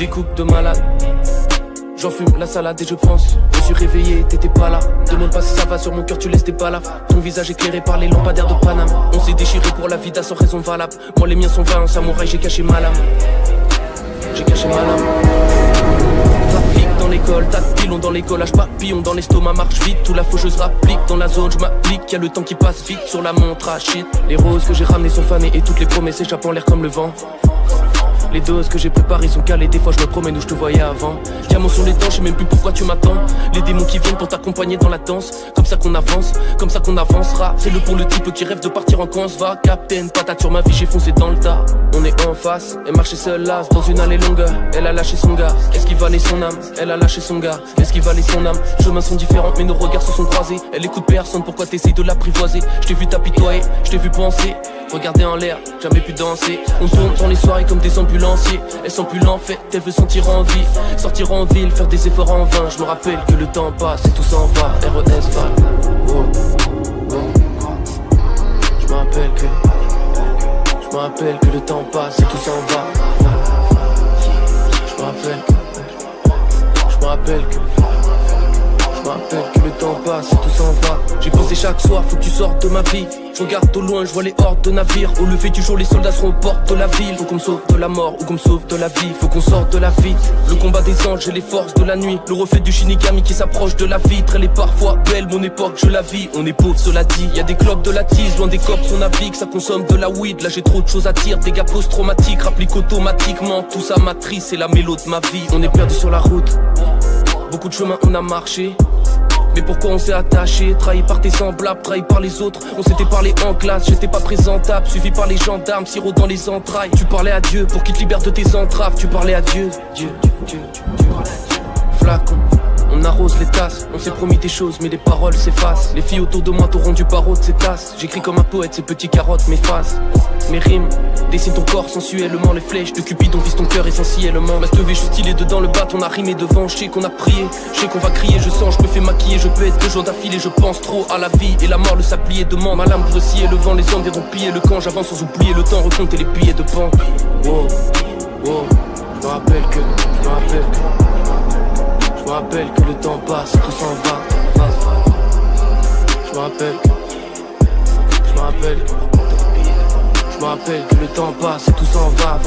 des coupes de malade. J'en fume la salade et je pense. Je me suis réveillé, t'étais pas là. Demande pas si ça va sur mon cœur, tu laisses tes balafres. Ton visage éclairé par les lampadaires de Paname. On s'est déchiré pour la vida sans raison valable. Moi les miens sont vains, en samouraï, j'ai caché ma lame. J'ai caché ma lame. Trafic dans l'école, tas de pilons dans les collages, papillons dans l'estomac, marche vite. Tout la faucheuse rapplique dans la zone, je m'applique. Y'a le temps qui passe vite sur la montre à shit. Les roses que j'ai ramenées sont fanées et toutes les promesses échappent en l'air comme le vent. Les doses que j'ai préparées sont calées, des fois je me promène où je te voyais avant. Diamants sur les dents, je sais même plus pourquoi tu m'attends. Les démons qui viennent pour t'accompagner dans la danse. Comme ça qu'on avance, comme ça qu'on avancera. Fais-le pour le type qui rêve de partir en cons. Va capter une patate sur ma vie, j'ai foncé dans le tas. On est en face, elle marchait seule là, dans une allée longue. Elle a lâché son gars, est-ce qu'il valait son âme? Elle a lâché son gars, est-ce qu'il valait son âme? Chemins sont différents mais nos regards se sont croisés. Elle écoute personne, pourquoi t'essayes de l'apprivoiser? Je t'ai vu t'apitoyer, je t'ai vu penser. Regarder en l'air, jamais pu danser. On tourne dans les soirées comme des ambulanciers. Elle sent plus l'enfer, elle veut sentir en vie. Sortir en ville, faire des efforts en vain. Je me rappelle que le temps passe et tout s'en va. RES va. Oh, oh. Je me rappelle que le temps passe et tout s'en va. Je me rappelle que le temps passe et tout s'en va. J'ai pensé chaque soir, faut que tu sortes de ma vie. Je regarde au loin, je vois les hordes de navires. Au lever du jour, les soldats seront aux portes de la ville. Faut qu'on me sauve de la mort ou qu'on me sauve de la vie. Faut qu'on sorte de la vie. Le combat des anges et les forces de la nuit. Le reflet du Shinigami qui s'approche de la vitre. Elle est parfois belle, mon époque, je la vis. On est pauvre, cela dit. Y a des clopes de la tise, loin des cops, on navigue. Ça consomme de la weed. Là j'ai trop de choses à dire. Dégâts post-traumatiques, rapplique automatiquement. Tout ça matrice, c'est la mélo de ma vie. On est perdu sur la route. Beaucoup de chemin on a marché. Mais pourquoi on s'est attaché? Trahi par tes semblables, trahi par les autres. On s'était parlé en classe, j'étais pas présentable. Suivi par les gendarmes, sirop dans les entrailles. Tu parlais à Dieu pour qu'il te libère de tes entraves. Tu parlais à Dieu, Dieu. Flacon, on arrose les tasses. On s'est promis des choses mais les paroles s'effacent. Les filles autour de moi t'auront du barreau de ces tasses. J'écris comme un poète, ces petits carottes m'effacent. Mes rimes dessinent ton corps sensuellement. Les flèches de Cupidon visent ton cœur essentiellement. Ma stevée, je suis stylé dedans le bat, on a rimé devant. Je sais qu'on a prié, je sais qu'on va crier. Je sens, je me fais maquiller, je peux être 2 jours d'affilée. Je pense trop à la vie et la mort, le sablier demande. Ma lame pour scier le vent, les hommes viendront piller le camp. J'avance sans oublier le temps, recompter les billets de banque. Wow, wow, je me rappelle que le temps passe, tout s'en va. Je me rappelle que le temps passe et tout s'en va.